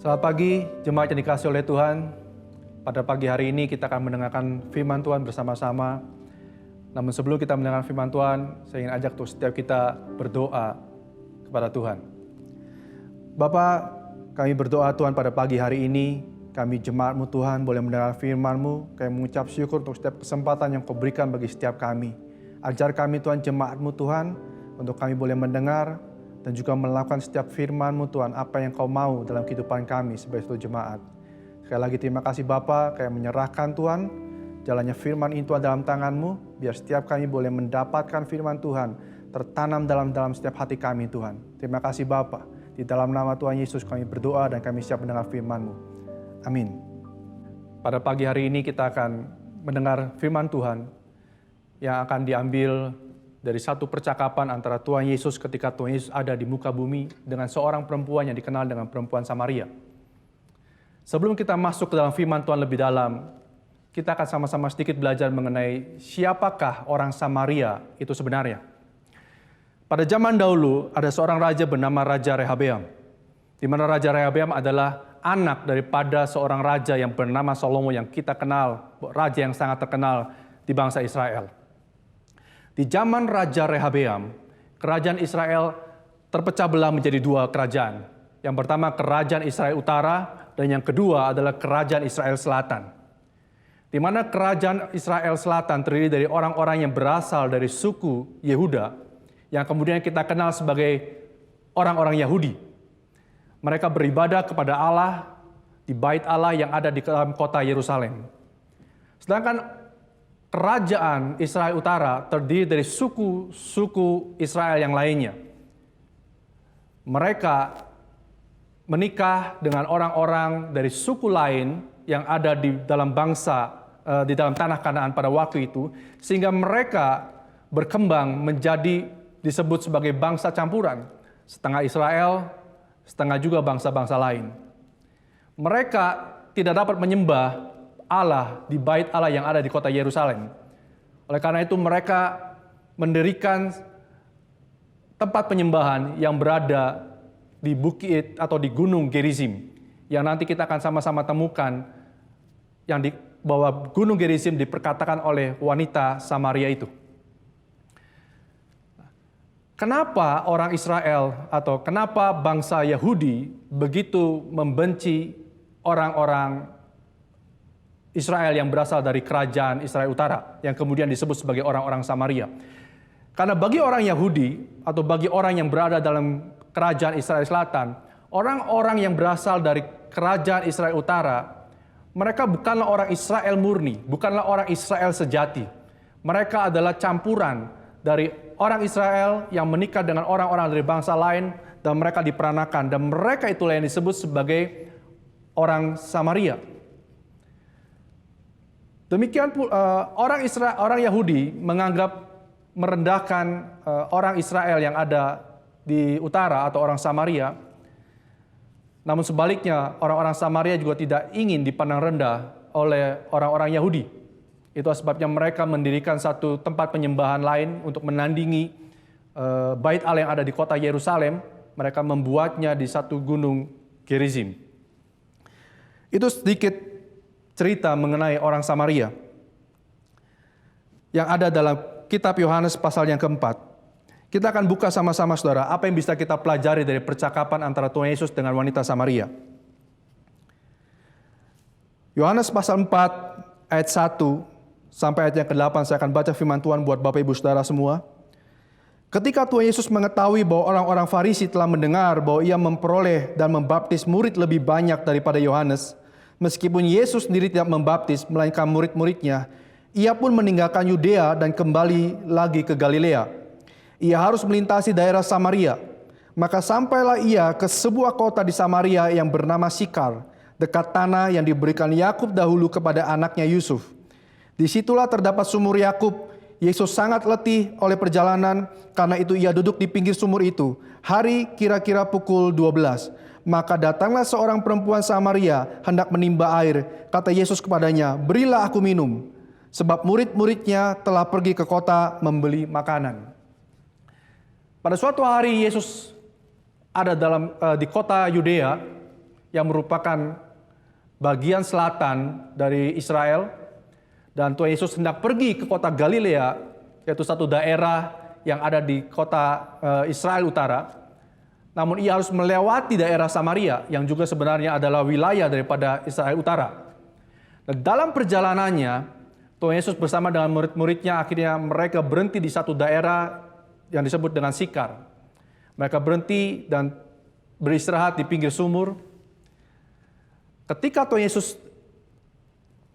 Selamat pagi, jemaat yang dikasihi oleh Tuhan. Pada pagi hari ini kita akan mendengarkan firman Tuhan bersama-sama. Namun sebelum kita mendengarkan firman Tuhan, saya ingin ajak untuk setiap kita berdoa kepada Tuhan. Bapa, kami berdoa Tuhan pada pagi hari ini, kami jemaat-Mu Tuhan boleh mendengar firman-Mu, kami mengucap syukur untuk setiap kesempatan yang Kau berikan bagi setiap kami. Ajar kami Tuhan, jemaat-Mu Tuhan, untuk kami boleh mendengar dan juga melakukan setiap firman-Mu Tuhan, apa yang Kau mau dalam kehidupan kami sebagai satu jemaat. Sekali lagi terima kasih Bapa, kami menyerahkan Tuhan, jalannya firman ini Tuhan dalam tangan-Mu, biar setiap kami boleh mendapatkan firman Tuhan, tertanam dalam setiap hati kami Tuhan. Terima kasih Bapa, di dalam nama Tuhan Yesus kami berdoa dan kami siap mendengar firman-Mu. Amin. Pada pagi hari ini kita akan mendengar firman Tuhan yang akan diambil dari satu percakapan antara Tuhan Yesus ketika Tuhan Yesus ada di muka bumi dengan seorang perempuan yang dikenal dengan perempuan Samaria. Sebelum kita masuk ke dalam firman Tuhan lebih dalam, kita akan sama-sama sedikit belajar mengenai siapakah orang Samaria itu sebenarnya. Pada zaman dahulu ada seorang raja bernama Raja Rehabeam, di mana Raja Rehabeam adalah anak daripada seorang raja yang bernama Salomo yang kita kenal, raja yang sangat terkenal di bangsa Israel. Di zaman Raja Rehabeam, kerajaan Israel terpecah belah menjadi dua kerajaan. Yang pertama kerajaan Israel Utara dan yang kedua adalah kerajaan Israel Selatan. Di mana kerajaan Israel Selatan terdiri dari orang-orang yang berasal dari suku Yehuda yang kemudian kita kenal sebagai orang-orang Yahudi. Mereka beribadah kepada Allah di bait Allah yang ada di dalam kota Yerusalem. Sedangkan kerajaan Israel Utara terdiri dari suku-suku Israel yang lainnya. Mereka menikah dengan orang-orang dari suku lain yang ada di dalam di dalam tanah Kanaan pada waktu itu, sehingga mereka berkembang menjadi disebut sebagai bangsa campuran, setengah Israel, setengah juga bangsa-bangsa lain. Mereka tidak dapat menyembah Allah di bait Allah yang ada di kota Yerusalem. Oleh karena itu mereka mendirikan tempat penyembahan yang berada di bukit atau di gunung Gerizim, yang nanti kita akan sama-sama temukan yang di bahwa gunung Gerizim diperkatakan oleh wanita Samaria itu. Kenapa orang Israel atau kenapa bangsa Yahudi begitu membenci orang-orang Israel yang berasal dari kerajaan Israel Utara, yang kemudian disebut sebagai orang-orang Samaria? Karena bagi orang Yahudi atau bagi orang yang berada dalam kerajaan Israel Selatan, orang-orang yang berasal dari kerajaan Israel Utara, mereka bukanlah orang Israel murni, bukanlah orang Israel sejati. Mereka adalah campuran dari orang Israel yang menikah dengan orang-orang dari bangsa lain dan mereka diperanakan, dan mereka itulah yang disebut sebagai orang Samaria. Demikian pula orang Yahudi menganggap merendahkan orang Israel yang ada di utara atau orang Samaria. Namun sebaliknya orang-orang Samaria juga tidak ingin dipandang rendah oleh orang-orang Yahudi. Itu sebabnya mereka mendirikan satu tempat penyembahan lain untuk menandingi bait Allah yang ada di kota Yerusalem. Mereka membuatnya di satu gunung Gerizim. Itu sedikit cerita mengenai orang Samaria yang ada dalam kitab Yohanes pasal yang keempat. Kita akan buka sama-sama saudara, apa yang bisa kita pelajari dari percakapan antara Tuhan Yesus dengan wanita Samaria. Yohanes pasal 4 ayat 1 sampai ayat yang ke-8, saya akan baca firman Tuhan buat Bapak Ibu Saudara semua. Ketika Tuhan Yesus mengetahui bahwa orang-orang Farisi telah mendengar bahwa ia memperoleh dan membaptis murid lebih banyak daripada Yohanes, meskipun Yesus sendiri tidak membaptis, melainkan murid-muridnya, ia pun meninggalkan Yudea dan kembali lagi ke Galilea. Ia harus melintasi daerah Samaria. Maka sampailah ia ke sebuah kota di Samaria yang bernama Sikar, dekat tanah yang diberikan Yakub dahulu kepada anaknya Yusuf. Disitulah terdapat sumur Yakub. Yesus sangat letih oleh perjalanan, karena itu ia duduk di pinggir sumur itu. Hari kira-kira pukul 12. Maka datanglah seorang perempuan Samaria hendak menimba air. Kata Yesus kepadanya, "Berilah aku minum." Sebab murid-muridnya telah pergi ke kota membeli makanan. Pada suatu hari Yesus ada di kota Yudea yang merupakan bagian selatan dari Israel. Dan Tuhan Yesus hendak pergi ke kota Galilea, yaitu satu daerah yang ada di kota Israel Utara. Namun ia harus melewati daerah Samaria, yang juga sebenarnya adalah wilayah daripada Israel Utara. Dan dalam perjalanannya, Tuhan Yesus bersama dengan murid-muridnya akhirnya mereka berhenti di satu daerah yang disebut dengan Sikar. Mereka berhenti dan beristirahat di pinggir sumur. Ketika Tuhan Yesus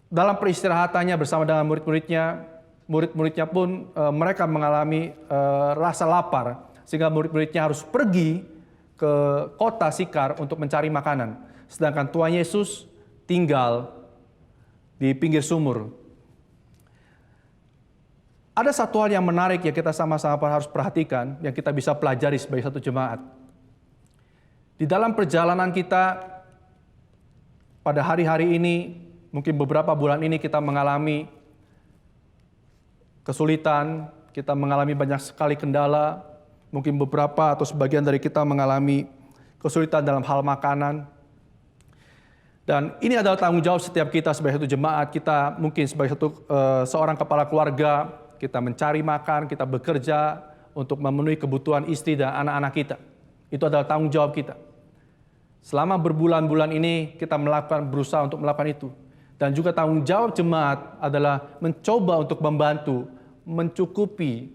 dalam peristirahatannya bersama dengan murid-muridnya pun mereka mengalami rasa lapar, sehingga murid-muridnya harus pergi ke kota Sikar untuk mencari makanan. Sedangkan Tuhan Yesus tinggal di pinggir sumur. Ada satu hal yang menarik yang kita sama-sama harus perhatikan, yang kita bisa pelajari sebagai satu jemaat. Di dalam perjalanan kita pada hari-hari ini, mungkin beberapa bulan ini kita mengalami kesulitan, kita mengalami banyak sekali kendala, mungkin beberapa atau sebagian dari kita mengalami kesulitan dalam hal makanan. Dan ini adalah tanggung jawab setiap kita sebagai satu jemaat, kita mungkin sebagai seorang kepala keluarga, kita mencari makan, kita bekerja untuk memenuhi kebutuhan istri dan anak-anak kita. Itu adalah tanggung jawab kita. Selama berbulan-bulan ini kita berusaha untuk melakukan itu. Dan juga tanggung jawab jemaat adalah mencoba untuk membantu, mencukupi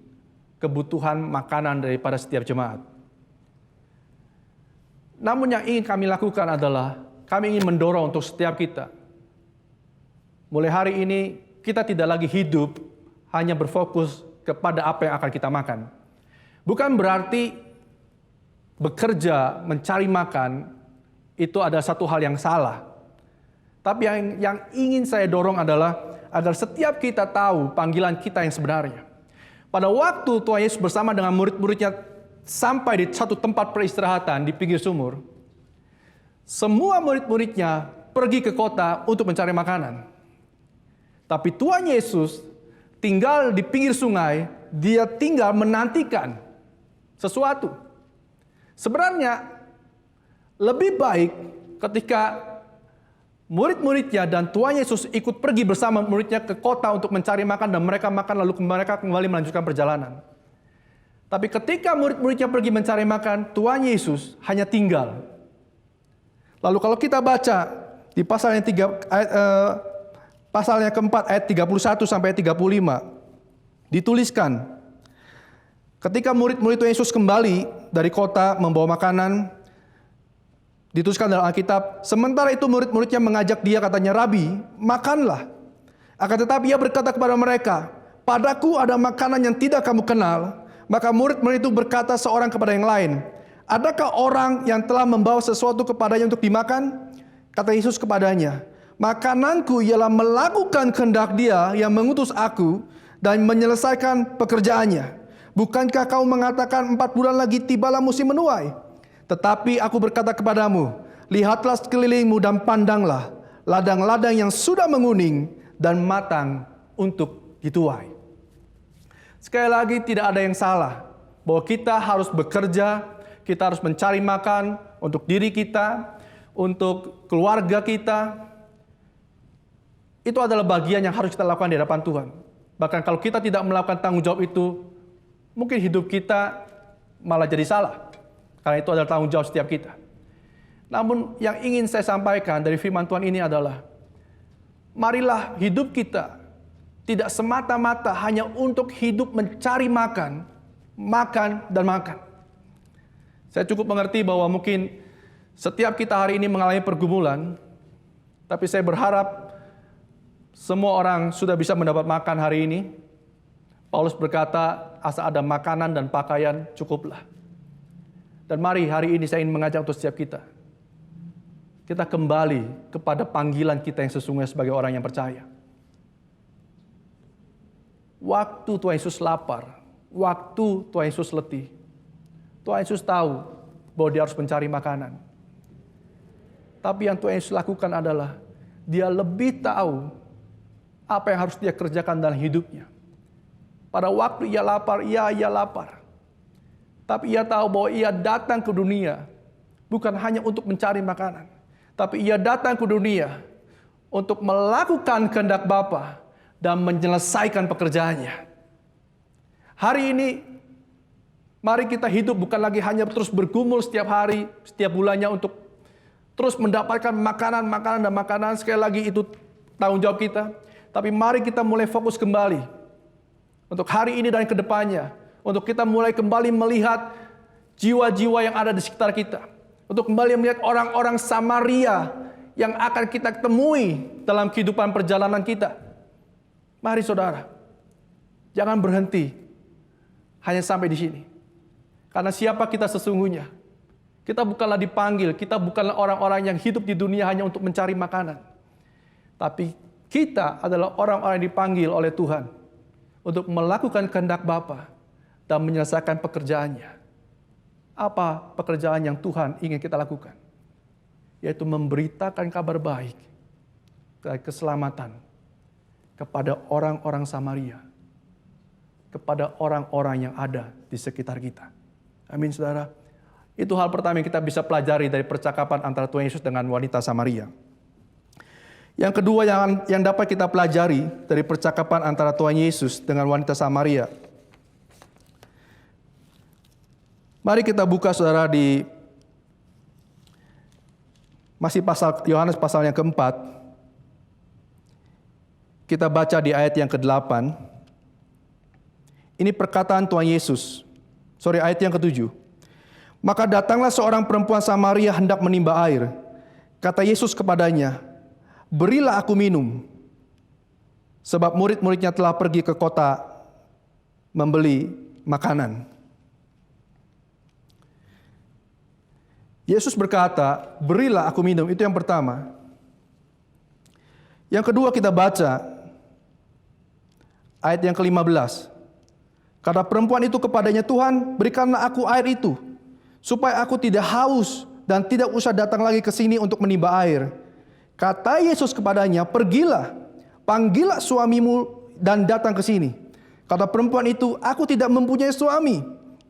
kebutuhan makanan daripada setiap jemaat. Namun yang ingin kami lakukan adalah, kami ingin mendorong untuk setiap kita. Mulai hari ini, kita tidak lagi hidup hanya berfokus kepada apa yang akan kita makan. Bukan berarti bekerja, mencari makan, itu ada satu hal yang salah. Tapi yang ingin saya dorong adalah agar setiap kita tahu panggilan kita yang sebenarnya. Pada waktu Tuhan Yesus bersama dengan murid-muridnya sampai di satu tempat peristirahatan di pinggir sumur, semua murid-muridnya pergi ke kota untuk mencari makanan. Tapi Tuhan Yesus tinggal di pinggir sungai, dia tinggal menantikan sesuatu. Sebenarnya lebih baik ketika murid-muridnya dan Tuhan Yesus ikut pergi bersama muridnya ke kota untuk mencari makan dan mereka makan lalu mereka kembali melanjutkan perjalanan. Tapi ketika murid-muridnya pergi mencari makan, Tuhan Yesus hanya tinggal. Lalu kalau kita baca di pasalnya keempat ayat 31 sampai 35 dituliskan, ketika murid-murid Tuhan Yesus kembali dari kota membawa makanan, dituliskan dalam Alkitab, sementara itu murid-muridnya mengajak dia, katanya, "Rabi, makanlah." Akan tetapi ia berkata kepada mereka, "Padaku ada makanan yang tidak kamu kenal." Maka murid-murid itu berkata seorang kepada yang lain, "Adakah orang yang telah membawa sesuatu kepadanya untuk dimakan?" Kata Yesus kepadanya, "Makananku ialah melakukan kehendak Dia yang mengutus aku dan menyelesaikan pekerjaannya. Bukankah kau mengatakan 4 bulan lagi tibalah musim menuai? Tetapi aku berkata kepadamu, lihatlah sekelilingmu dan pandanglah ladang-ladang yang sudah menguning dan matang untuk dituai." Sekali lagi, tidak ada yang salah bahwa kita harus bekerja, kita harus mencari makan untuk diri kita, untuk keluarga kita. Itu adalah bagian yang harus kita lakukan di hadapan Tuhan. Bahkan kalau kita tidak melakukan tanggung jawab itu, mungkin hidup kita malah jadi salah. Karena itu adalah tanggung jawab setiap kita. Namun yang ingin saya sampaikan dari firman Tuhan ini adalah, marilah hidup kita tidak semata-mata hanya untuk hidup mencari makan, makan dan makan. Saya cukup mengerti bahwa mungkin setiap kita hari ini mengalami pergumulan, tapi saya berharap semua orang sudah bisa mendapat makan hari ini. Paulus berkata, asal ada makanan dan pakaian cukuplah. Dan mari hari ini saya ingin mengajak untuk setiap kita. Kita kembali kepada panggilan kita yang sesungguhnya sebagai orang yang percaya. Waktu Tuhan Yesus lapar, waktu Tuhan Yesus letih, Tuhan Yesus tahu bahwa dia harus mencari makanan. Tapi yang Tuhan Yesus lakukan adalah, dia lebih tahu apa yang harus dia kerjakan dalam hidupnya. Pada waktu ia lapar, ia lapar. Tapi ia tahu bahwa ia datang ke dunia bukan hanya untuk mencari makanan, Tapi ia datang ke dunia untuk melakukan kehendak Bapa dan menyelesaikan pekerjaannya. Hari ini, mari kita hidup bukan lagi hanya terus bergumul setiap hari, setiap bulannya untuk terus mendapatkan makanan. Sekali lagi itu tanggung jawab kita. Tapi mari kita mulai fokus kembali untuk hari ini dan ke depannya. Untuk kita mulai kembali melihat jiwa-jiwa yang ada di sekitar kita. Untuk kembali melihat orang-orang Samaria yang akan kita temui dalam kehidupan perjalanan kita. Mari saudara, jangan berhenti hanya sampai di sini. Karena siapa kita sesungguhnya? Kita bukanlah dipanggil, kita bukanlah orang-orang yang hidup di dunia hanya untuk mencari makanan. Tapi kita adalah orang-orang yang dipanggil oleh Tuhan untuk melakukan kehendak Bapa dan menyelesaikan pekerjaannya. Apa pekerjaan yang Tuhan ingin kita lakukan? Yaitu memberitakan kabar baik, keselamatan kepada orang-orang Samaria, kepada orang-orang yang ada di sekitar kita. Amin, saudara. Itu hal pertama yang kita bisa pelajari dari percakapan antara Tuhan Yesus dengan wanita Samaria. Yang kedua yang dapat kita pelajari dari percakapan antara Tuhan Yesus dengan wanita Samaria. Mari kita buka saudara di masih pasal Yohanes pasal yang keempat. Kita baca di ayat yang ke-8. Ini perkataan Tuhan Yesus. Ayat yang ke-7. Maka datanglah seorang perempuan Samaria hendak menimba air. Kata Yesus kepadanya, "Berilah aku minum." Sebab murid-muridnya telah pergi ke kota membeli makanan. Yesus berkata, "Berilah aku minum." Itu yang pertama. Yang kedua kita baca ayat yang ke-15. Kata perempuan itu kepadanya, "Tuhan, berikanlah aku air itu, supaya aku tidak haus dan tidak usah datang lagi ke sini untuk menimba air." Kata Yesus kepadanya, "Pergilah, panggillah suamimu dan datang ke sini." Kata perempuan itu, "Aku tidak mempunyai suami."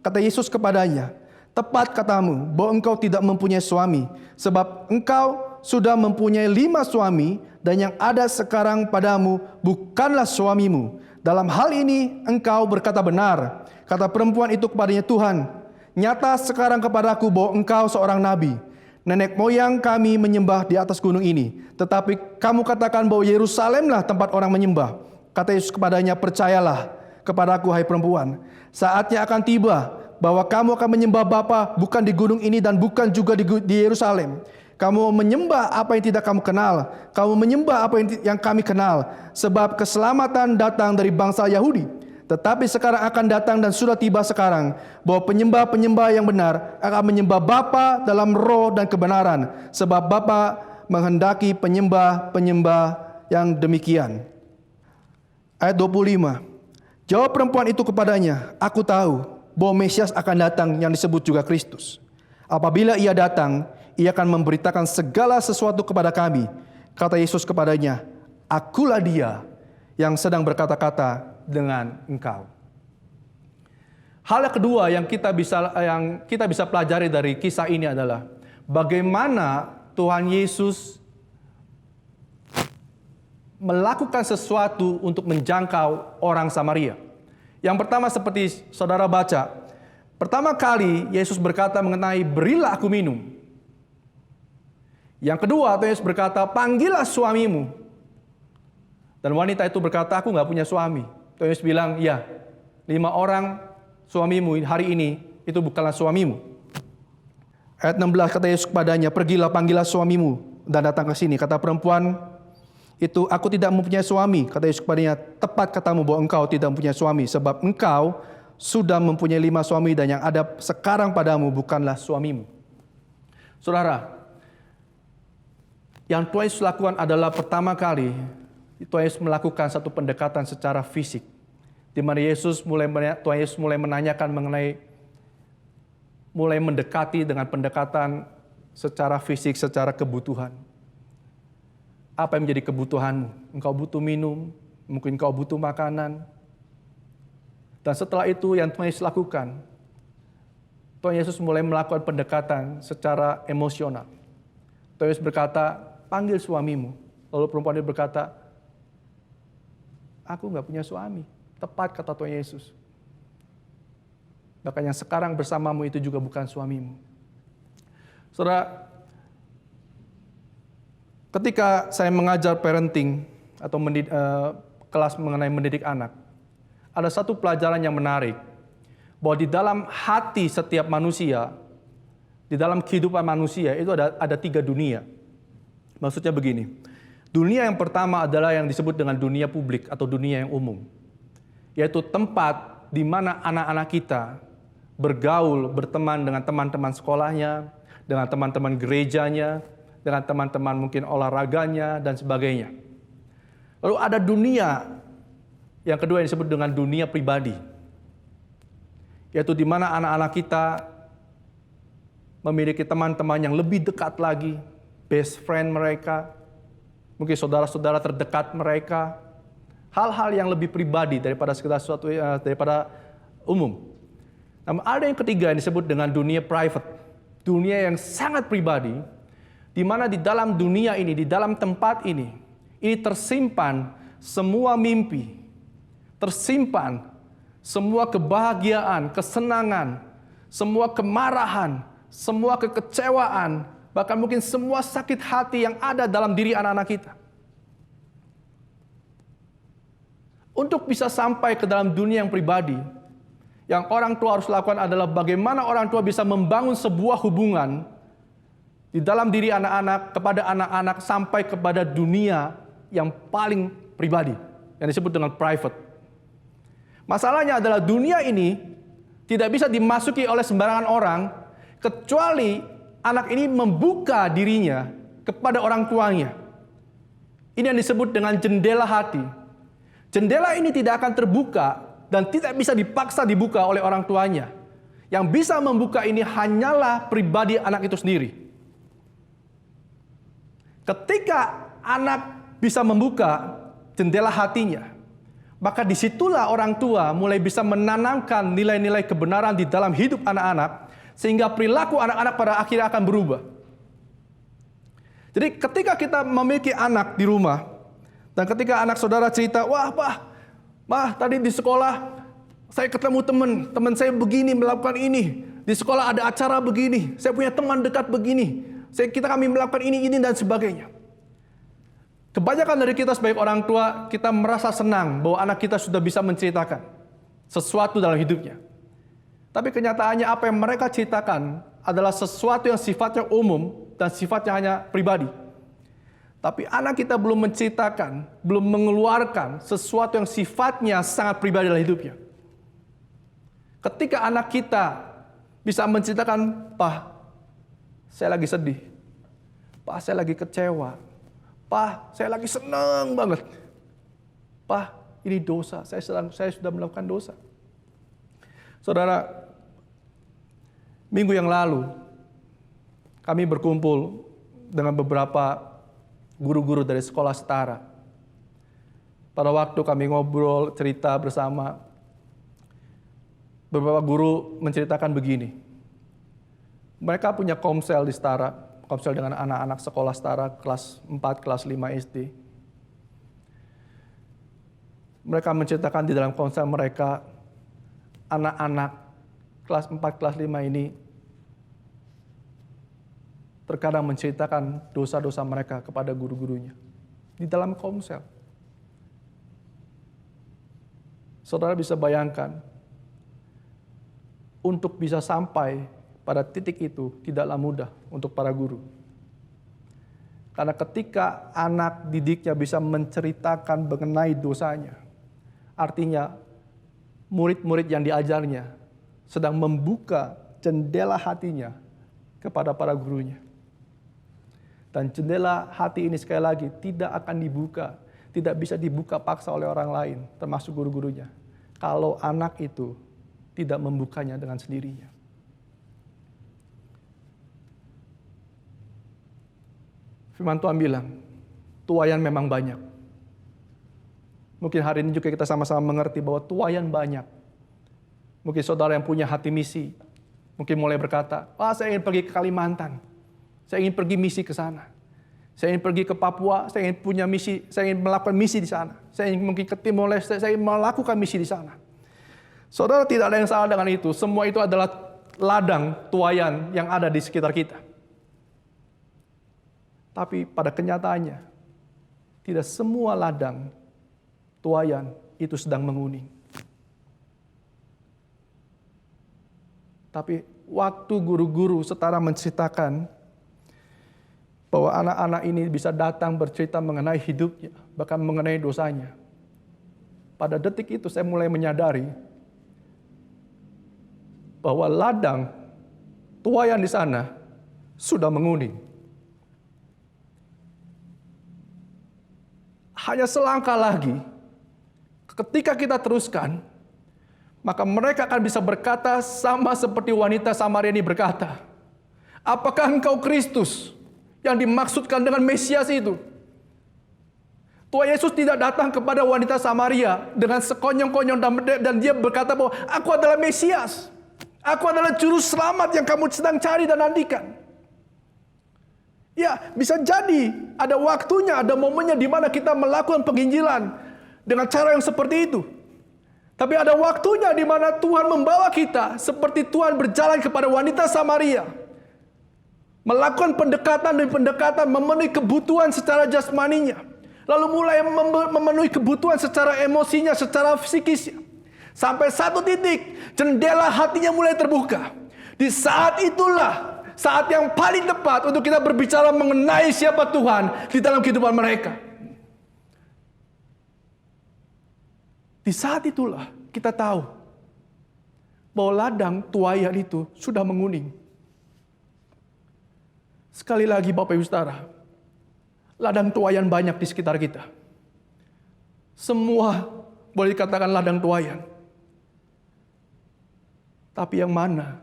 Kata Yesus kepadanya, "Tepat katamu bahwa engkau tidak mempunyai suami, sebab engkau sudah mempunyai 5 suami, dan yang ada sekarang padamu bukanlah suamimu. Dalam hal ini engkau berkata benar." Kata perempuan itu kepadanya, "Tuhan, nyata sekarang kepadaku bahwa engkau seorang nabi. Nenek moyang kami menyembah di atas gunung ini, tetapi kamu katakan bahwa Yerusalemlah tempat orang menyembah." Kata Yesus kepadanya, "Percayalah kepadaku, hai perempuan, saatnya akan tiba bahwa kamu akan menyembah Bapa bukan di gunung ini dan bukan juga di Yerusalem. Kamu menyembah apa yang tidak kamu kenal, kamu menyembah apa yang kami kenal, sebab keselamatan datang dari bangsa Yahudi. Tetapi sekarang akan datang dan sudah tiba sekarang bahwa penyembah-penyembah yang benar akan menyembah Bapa dalam roh dan kebenaran, sebab Bapa menghendaki penyembah-penyembah yang demikian." Ayat 25. Jawab perempuan itu kepadanya, "Aku tahu bahwa Mesias akan datang yang disebut juga Kristus. Apabila ia datang, ia akan memberitakan segala sesuatu kepada kami." Kata Yesus kepadanya, "Akulah dia yang sedang berkata-kata dengan engkau." Hal yang kedua yang kita bisa pelajari dari kisah ini adalah bagaimana Tuhan Yesus melakukan sesuatu untuk menjangkau orang Samaria. Yang pertama seperti saudara baca, pertama kali Yesus berkata mengenai "berilah aku minum." Yang kedua, Tuhan Yesus berkata, "Panggillah suamimu." Dan wanita itu berkata, "Aku nggak punya suami." Tuhan Yesus bilang, "Ya, 5 orang suamimu hari ini itu bukanlah suamimu." Ayat 16 kata Yesus kepadanya, "Pergilah, panggillah suamimu dan datang ke sini." Kata perempuan itu, "Aku tidak mempunyai suami." Kata Yesus kepadanya, "Tepat katamu bahwa engkau tidak mempunyai suami, sebab engkau sudah mempunyai 5 suami dan yang ada sekarang padamu bukanlah suamimu." Saudara, yang Tuhan Yesus lakukan adalah pertama kali Tuhan Yesus melakukan satu pendekatan secara fisik, di mana Tuhan Yesus mulai menanyakan mulai mendekati dengan pendekatan secara fisik, secara kebutuhan. Apa yang menjadi kebutuhanmu? Engkau butuh minum, mungkin engkau butuh makanan. Dan setelah itu yang Tuhan Yesus lakukan, Tuhan Yesus mulai melakukan pendekatan secara emosional. Tuhan Yesus berkata, panggil suamimu. Lalu perempuan itu berkata, aku nggak punya suami. Tepat kata Tuhan Yesus. Bahkan yang sekarang bersamamu itu juga bukan suamimu. Saudara, ketika saya mengajar parenting atau kelas mengenai mendidik anak, ada satu pelajaran yang menarik, bahwa di dalam hati setiap manusia, di dalam kehidupan manusia itu ada 3 dunia. Maksudnya begini, dunia yang pertama adalah yang disebut dengan dunia publik atau dunia yang umum, yaitu tempat di mana anak-anak kita bergaul, berteman dengan teman-teman sekolahnya, dengan teman-teman gerejanya, dengan teman-teman mungkin olahraganya, dan sebagainya. Lalu ada dunia yang kedua yang disebut dengan dunia pribadi, yaitu di mana anak-anak kita memiliki teman-teman yang lebih dekat lagi, best friend mereka, mungkin saudara-saudara terdekat mereka, hal-hal yang lebih pribadi daripada sekedar sesuatu daripada umum. Namun ada yang ketiga yang disebut dengan dunia private, dunia yang sangat pribadi, di mana di dalam dunia ini, di dalam tempat ini tersimpan semua mimpi, tersimpan semua kebahagiaan, kesenangan, semua kemarahan, semua kekecewaan, bahkan mungkin semua sakit hati yang ada dalam diri anak-anak kita. Untuk bisa sampai ke dalam dunia yang pribadi, yang orang tua harus lakukan adalah bagaimana orang tua bisa membangun sebuah hubungan di dalam diri anak-anak kepada anak-anak sampai kepada dunia yang paling pribadi, yang disebut dengan private. Masalahnya adalah dunia ini tidak bisa dimasuki oleh sembarangan orang, kecuali anak ini membuka dirinya kepada orang tuanya. Ini yang disebut dengan jendela hati. Jendela ini tidak akan terbuka dan tidak bisa dipaksa dibuka oleh orang tuanya. Yang bisa membuka ini hanyalah pribadi anak itu sendiri. Ketika anak bisa membuka jendela hatinya, maka disitulah orang tua mulai bisa menanamkan nilai-nilai kebenaran di dalam hidup anak-anak, sehingga perilaku anak-anak pada akhirnya akan berubah. Jadi ketika kita memiliki anak di rumah, dan ketika anak saudara cerita, wah Mah, tadi di sekolah saya ketemu teman saya begini melakukan ini. Di sekolah ada acara begini. Saya punya teman dekat begini. Kami melakukan ini dan sebagainya. Kebanyakan dari kita sebagai orang tua, kita merasa senang bahwa anak kita sudah bisa menceritakan sesuatu dalam hidupnya. Tapi kenyataannya apa yang mereka ceritakan adalah sesuatu yang sifatnya umum dan sifatnya hanya pribadi. Tapi anak kita belum menceritakan, belum mengeluarkan sesuatu yang sifatnya sangat pribadi dalam hidupnya. Ketika anak kita bisa menceritakan, Pak, saya lagi sedih. Pak, saya lagi kecewa. Pak, saya lagi senang banget. Pak, ini dosa. Saya sudah melakukan dosa. Saudara, minggu yang lalu, kami berkumpul dengan beberapa guru-guru dari sekolah setara. Pada waktu kami ngobrol, cerita bersama, beberapa guru menceritakan begini. Mereka punya komsel di setara, komsel dengan anak-anak sekolah setara kelas 4, kelas 5 SD. Mereka menceritakan di dalam komsel mereka, anak-anak kelas 4, kelas 5 ini terkadang menceritakan dosa-dosa mereka kepada guru-gurunya di dalam komsel. Saudara bisa bayangkan, untuk bisa sampai pada titik itu tidaklah mudah untuk para guru. Karena ketika anak didiknya bisa menceritakan mengenai dosanya, artinya murid-murid yang diajarnya sedang membuka jendela hatinya kepada para gurunya. Dan jendela hati ini sekali lagi tidak akan dibuka, tidak bisa dibuka paksa oleh orang lain, termasuk guru-gurunya, kalau anak itu tidak membukanya dengan sendirinya. Firman Tuhan bilang, tuaian memang banyak. Mungkin hari ini juga kita sama-sama mengerti bahwa tuaian banyak. Mungkin saudara yang punya hati misi, mungkin mulai berkata, saya ingin pergi ke Kalimantan. Saya ingin pergi misi ke sana. Saya ingin pergi ke Papua, saya ingin punya misi, saya ingin melakukan misi di sana. Saya ingin mungkin ke Timor Leste, saya ingin melakukan misi di sana. Saudara, tidak ada yang salah dengan itu. Semua itu adalah ladang tuayan yang ada di sekitar kita. Tapi pada kenyataannya, tidak semua ladang tuayan itu sedang menguning. Tapi waktu guru-guru setara menceritakan bahwa anak-anak ini bisa datang bercerita mengenai hidupnya, bahkan mengenai dosanya. Pada detik itu saya mulai menyadari bahwa ladang tuayan di sana sudah menguning. Hanya selangkah lagi, ketika kita teruskan, maka mereka akan bisa berkata sama seperti wanita Samaria ini berkata, apakah engkau Kristus yang dimaksudkan dengan Mesias itu? Tuhan Yesus tidak datang kepada wanita Samaria dengan sekonyong-konyong dan dia berkata bahwa aku adalah Mesias. Aku adalah juru selamat yang kamu sedang cari dan nantikan. Ya, bisa jadi ada waktunya, ada momennya di mana kita melakukan penginjilan dengan cara yang seperti itu. Tapi ada waktunya di mana Tuhan membawa kita seperti Tuhan berjalan kepada wanita Samaria. Melakukan pendekatan demi pendekatan, memenuhi kebutuhan secara jasmaninya. Lalu mulai memenuhi kebutuhan secara emosinya, secara psikisnya. Sampai satu titik, jendela hatinya mulai terbuka. Di saat itulah, saat yang paling tepat untuk kita berbicara mengenai siapa Tuhan di dalam kehidupan mereka. Di saat itulah kita tahu bahwa ladang tuayan itu sudah menguning. Sekali lagi Bapak Ibu Saudara, ladang tuayan banyak di sekitar kita. Semua boleh dikatakan ladang tuayan. Tapi yang mana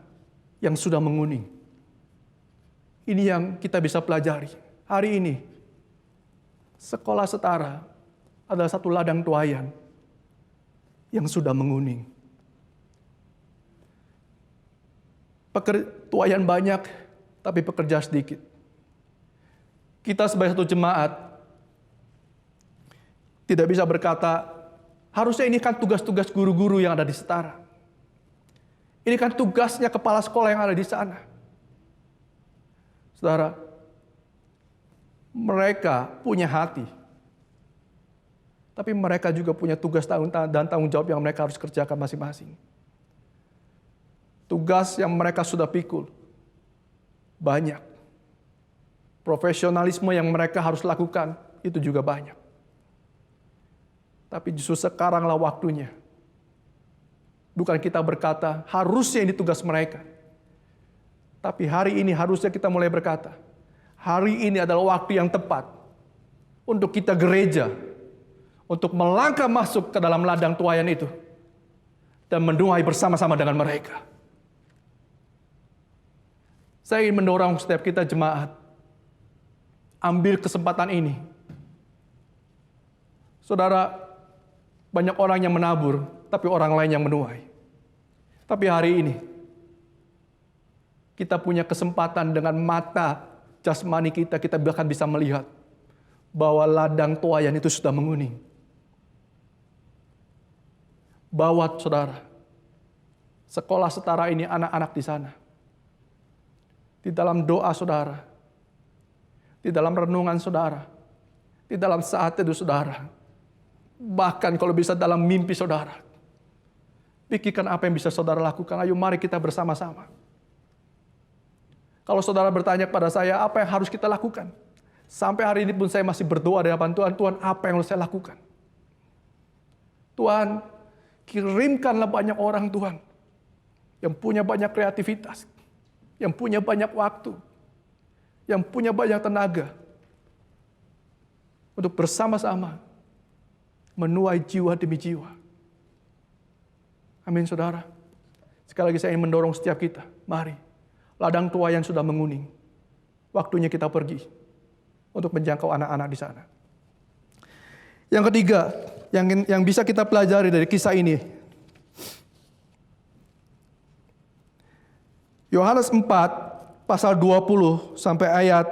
yang sudah menguning? Ini yang kita bisa pelajari. Hari ini, sekolah setara adalah satu ladang tuayan yang sudah menguning. Tuayan banyak, tapi pekerja sedikit. Kita sebagai satu jemaat tidak bisa berkata, harusnya ini kan tugas-tugas guru-guru yang ada di setara. Ini kan tugasnya kepala sekolah yang ada di sana. Saudara, mereka punya hati. Tapi mereka juga punya tugas dan tanggung jawab yang mereka harus kerjakan masing-masing. Tugas yang mereka sudah pikul banyak. Profesionalisme yang mereka harus lakukan itu juga banyak. Tapi justru sekaranglah waktunya. Bukan kita berkata harusnya ini tugas mereka. Tapi hari ini harusnya kita mulai berkata, hari ini adalah waktu yang tepat untuk kita gereja, untuk melangkah masuk ke dalam ladang tuayan itu dan menuai bersama-sama dengan mereka. Saya ingin mendorong setiap kita jemaat, ambil kesempatan ini. Saudara, banyak orang yang menabur, tapi orang lain yang menuai. Tapi hari ini, kita punya kesempatan dengan mata jasmani kita bahkan bisa melihat bahwa ladang tuayan itu sudah menguning. Bawa saudara, sekolah setara ini anak-anak di sana. Di dalam doa saudara, di dalam renungan saudara, di dalam saat teduh saudara, bahkan kalau bisa dalam mimpi saudara, pikirkan apa yang bisa saudara lakukan. Ayo mari kita bersama-sama. Kalau saudara bertanya kepada saya, apa yang harus kita lakukan? Sampai hari ini pun saya masih berdoa di hadapan Tuhan, Tuhan apa yang harus saya lakukan? Tuhan, kirimkanlah banyak orang Tuhan, yang punya banyak kreativitas, yang punya banyak waktu, yang punya banyak tenaga, untuk bersama-sama menuai jiwa demi jiwa. Amin saudara. Sekali lagi saya ingin mendorong setiap kita, mari. Ladang tuayan sudah menguning. Waktunya kita pergi untuk menjangkau anak-anak di sana. Yang ketiga, yang bisa kita pelajari dari kisah ini. Yohanes 4, pasal 20 sampai ayat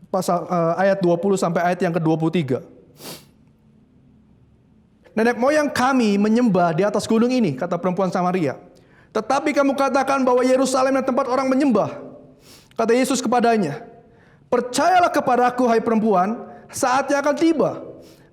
20 sampai ayat yang ke-23. Nenek moyang kami menyembah di atas gunung ini, kata perempuan Samaria. Tetapi kamu katakan bahwa Yerusalem adalah tempat orang menyembah. Kata Yesus kepadanya, percayalah kepadaku hai perempuan, saatnya akan tiba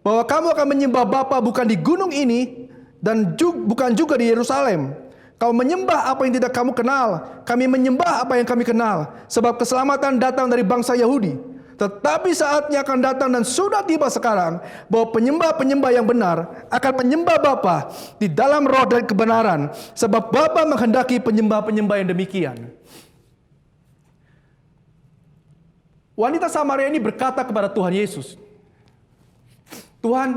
bahwa kamu akan menyembah Bapa bukan di gunung ini dan bukan juga di Yerusalem. Kau menyembah apa yang tidak kamu kenal, kami menyembah apa yang kami kenal, sebab keselamatan datang dari bangsa Yahudi. Tetapi saatnya akan datang dan sudah tiba sekarang bahwa penyembah-penyembah yang benar akan menyembah Bapa di dalam roh dan kebenaran, sebab Bapa menghendaki penyembah-penyembah yang demikian. Wanita Samaria ini berkata kepada Tuhan Yesus, Tuhan,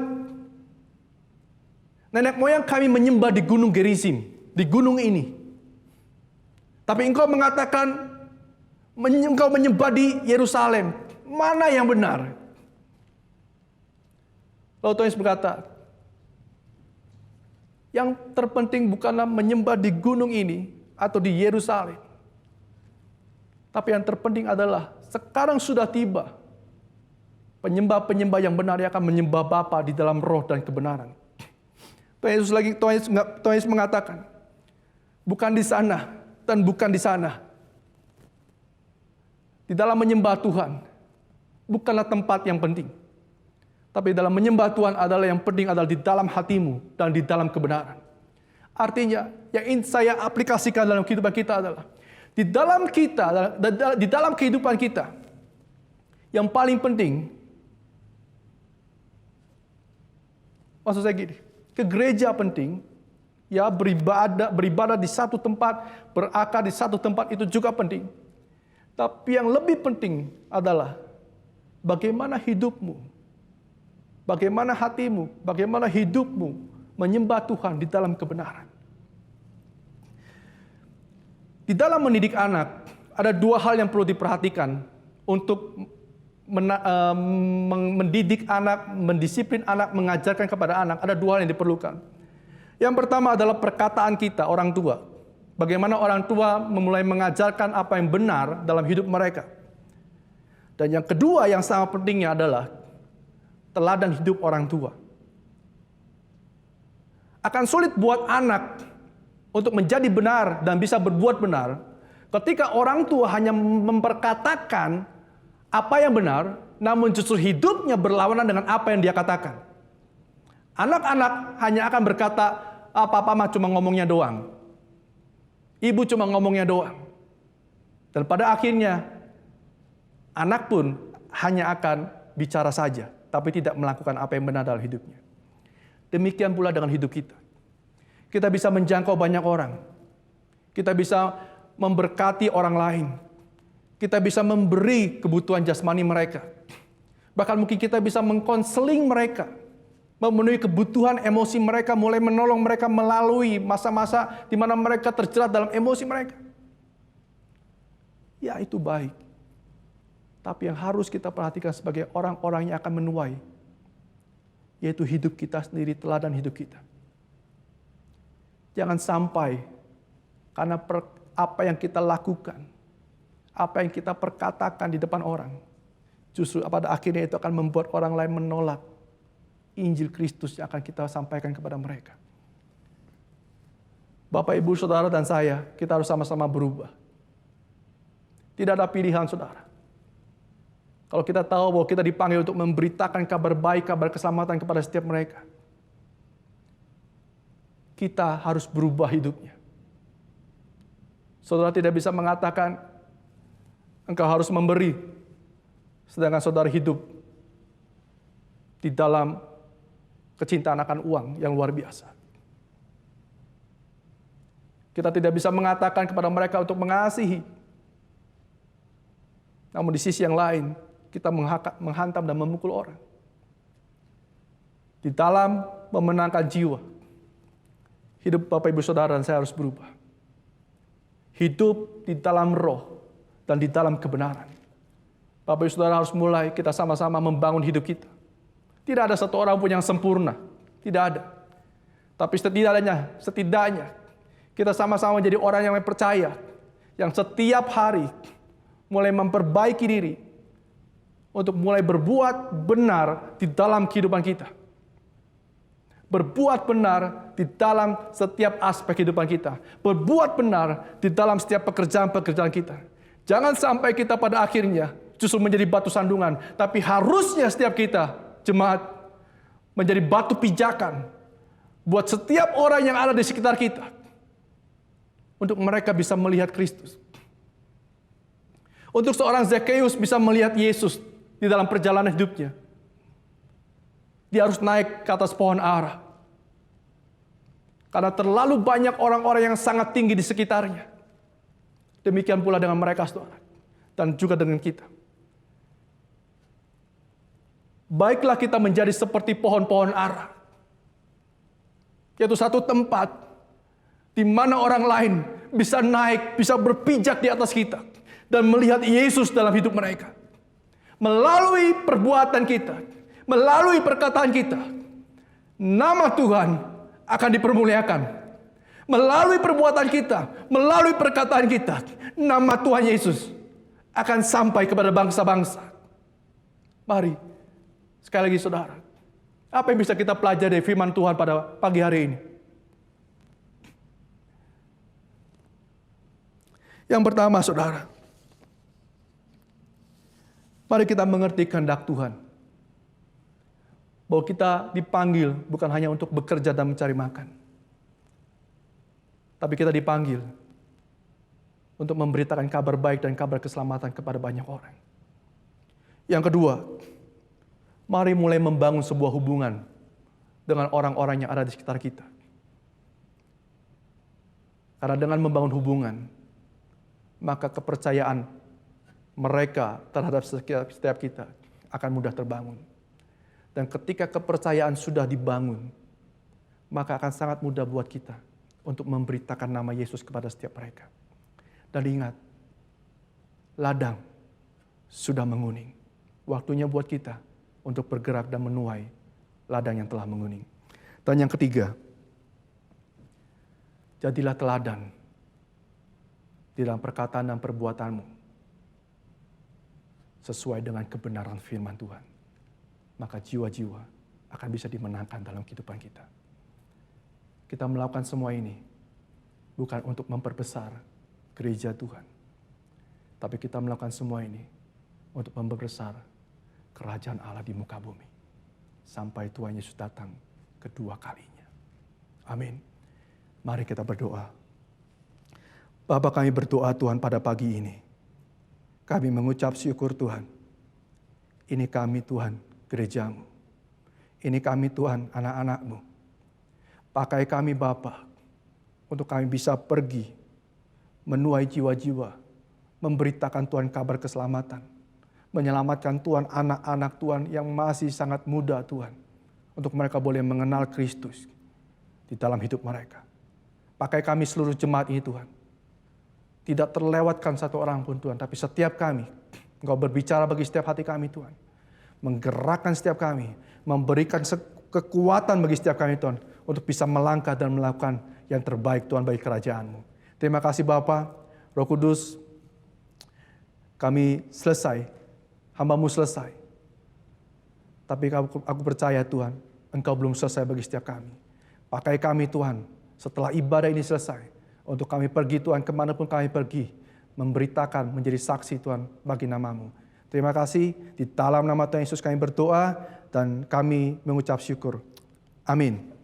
nenek moyang kami menyembah di gunung Gerizim, di gunung ini. Tapi engkau mengatakan engkau menyembah di Yerusalem. Mana yang benar? Lalu Tuhan Yesus berkata, yang terpenting bukanlah menyembah di gunung ini atau di Yerusalem. Tapi yang terpenting adalah sekarang sudah tiba penyembah-penyembah yang benar yang akan menyembah Bapa di dalam roh dan kebenaran. Tuhan Yesus mengatakan, bukan di sana dan bukan di sana. Di dalam menyembah Tuhan bukanlah tempat yang penting. Tapi dalam menyembah Tuhan adalah yang penting adalah di dalam hatimu dan di dalam kebenaran. Artinya, yang ingin saya aplikasikan dalam kehidupan kita adalah di dalam kehidupan kita yang paling penting, maksud saya gini, ke gereja penting, ya beribadah di satu tempat, berakar di satu tempat itu juga penting. Tapi yang lebih penting adalah bagaimana hidupmu, bagaimana hatimu, bagaimana hidupmu menyembah Tuhan di dalam kebenaran. Di dalam mendidik anak, ada dua hal yang perlu diperhatikan untuk mendidik anak, mendisiplin anak, mengajarkan kepada anak. Ada dua hal yang diperlukan. Yang pertama adalah perkataan kita, orang tua. Bagaimana orang tua memulai mengajarkan apa yang benar dalam hidup mereka. Dan yang kedua yang sangat pentingnya adalah teladan hidup orang tua. Akan sulit buat anak untuk menjadi benar dan bisa berbuat benar ketika orang tua hanya memperkatakan apa yang benar, namun justru hidupnya berlawanan dengan apa yang dia katakan. Anak-anak hanya akan berkata, papa mah cuma ngomongnya doang. Ibu cuma ngomongnya doang. Dan pada akhirnya, anak pun hanya akan bicara saja, tapi tidak melakukan apa yang benar dalam hidupnya. Demikian pula dengan hidup kita. Kita bisa menjangkau banyak orang. Kita bisa memberkati orang lain. Kita bisa memberi kebutuhan jasmani mereka. Bahkan mungkin kita bisa mengkonseling mereka, memenuhi kebutuhan emosi mereka, mulai menolong mereka melalui masa-masa di mana mereka terjerat dalam emosi mereka. Ya, itu baik. Tapi yang harus kita perhatikan sebagai orang-orang yang akan menuai, yaitu hidup kita sendiri, teladan hidup kita. Jangan sampai karena apa yang kita lakukan, apa yang kita perkatakan di depan orang, justru pada akhirnya itu akan membuat orang lain menolak Injil Kristus yang akan kita sampaikan kepada mereka. Bapak, Ibu, Saudara, dan saya, kita harus sama-sama berubah. Tidak ada pilihan, saudara. Kalau kita tahu bahwa kita dipanggil untuk memberitakan kabar baik, kabar keselamatan kepada setiap mereka, kita harus berubah hidupnya. Saudara tidak bisa mengatakan, engkau harus memberi, sedangkan saudara hidup di dalam kecintaan akan uang yang luar biasa. Kita tidak bisa mengatakan kepada mereka untuk mengasihi. Namun di sisi yang lain, kita menghantam dan memukul orang. Di dalam memenangkan jiwa, hidup Bapak, Ibu, Saudara, dan saya harus berubah. Hidup di dalam roh dan di dalam kebenaran. Bapak, Ibu, Saudara, harus mulai kita sama-sama membangun hidup kita. Tidak ada satu orang pun yang sempurna. Tidak ada. Tapi setidaknya kita sama-sama menjadi orang yang percaya. Yang setiap hari mulai memperbaiki diri, untuk mulai berbuat benar di dalam kehidupan kita. Berbuat benar di dalam setiap aspek kehidupan kita. Berbuat benar di dalam setiap pekerjaan-pekerjaan kita. Jangan sampai kita pada akhirnya justru menjadi batu sandungan, tapi harusnya setiap kita, jemaat, menjadi batu pijakan buat setiap orang yang ada di sekitar kita. Untuk mereka bisa melihat Kristus. Untuk seorang Zakheus bisa melihat Yesus di dalam perjalanan hidupnya. Dia harus naik ke atas pohon ara. Karena terlalu banyak orang-orang yang sangat tinggi di sekitarnya. Demikian pula dengan mereka, saudara. Dan juga dengan kita. Baiklah kita menjadi seperti pohon-pohon ara. Yaitu satu tempat di mana orang lain bisa naik, bisa berpijak di atas kita. Dan melihat Yesus dalam hidup mereka. Melalui perbuatan kita, melalui perkataan kita, nama Tuhan akan dipermuliakan. Melalui perbuatan kita, melalui perkataan kita, nama Tuhan Yesus akan sampai kepada bangsa-bangsa. Mari, sekali lagi saudara, apa yang bisa kita pelajari dari firman Tuhan pada pagi hari ini? Yang pertama, saudara, mari kita mengerti kehendak Tuhan. Bahwa kita dipanggil bukan hanya untuk bekerja dan mencari makan. Tapi kita dipanggil untuk memberitakan kabar baik dan kabar keselamatan kepada banyak orang. Yang kedua, mari mulai membangun sebuah hubungan dengan orang-orang yang ada di sekitar kita. Karena dengan membangun hubungan, maka kepercayaan mereka terhadap setiap kita akan mudah terbangun. Dan ketika kepercayaan sudah dibangun, maka akan sangat mudah buat kita untuk memberitakan nama Yesus kepada setiap mereka. Dan ingat, ladang sudah menguning. Waktunya buat kita untuk bergerak dan menuai ladang yang telah menguning. Dan yang ketiga, jadilah teladan di dalam perkataan dan perbuatanmu sesuai dengan kebenaran firman Tuhan. Maka jiwa-jiwa akan bisa dimenangkan dalam kehidupan kita. Kita melakukan semua ini bukan untuk memperbesar gereja Tuhan. Tapi kita melakukan semua ini untuk memperbesar kerajaan Allah di muka bumi. Sampai Tuhan Yesus datang kedua kalinya. Amin. Mari kita berdoa. Bapa, kami berdoa Tuhan pada pagi ini. Kami mengucap syukur Tuhan. Ini kami Tuhan, gerejamu. Ini kami Tuhan, anak-anakmu. Pakai kami Bapa, untuk kami bisa pergi, menuai jiwa-jiwa, memberitakan Tuhan kabar keselamatan. Menyelamatkan Tuhan anak-anak Tuhan yang masih sangat muda Tuhan. Untuk mereka boleh mengenal Kristus di dalam hidup mereka. Pakai kami seluruh jemaat ini Tuhan. Tidak terlewatkan satu orang pun Tuhan, tapi setiap kami, Engkau berbicara bagi setiap hati kami Tuhan. Menggerakkan setiap kami, memberikan kekuatan bagi setiap kami Tuhan, untuk bisa melangkah dan melakukan yang terbaik Tuhan bagi kerajaan-Mu. Terima kasih Bapa, Roh Kudus, kami selesai, hamba-Mu selesai. Tapi aku percaya Tuhan, Engkau belum selesai bagi setiap kami. Pakai kami Tuhan, setelah ibadah ini selesai, untuk kami pergi Tuhan, kemanapun kami pergi, memberitakan, menjadi saksi Tuhan bagi nama-Mu. Terima kasih, di dalam nama Tuhan Yesus kami berdoa, dan kami mengucap syukur. Amin.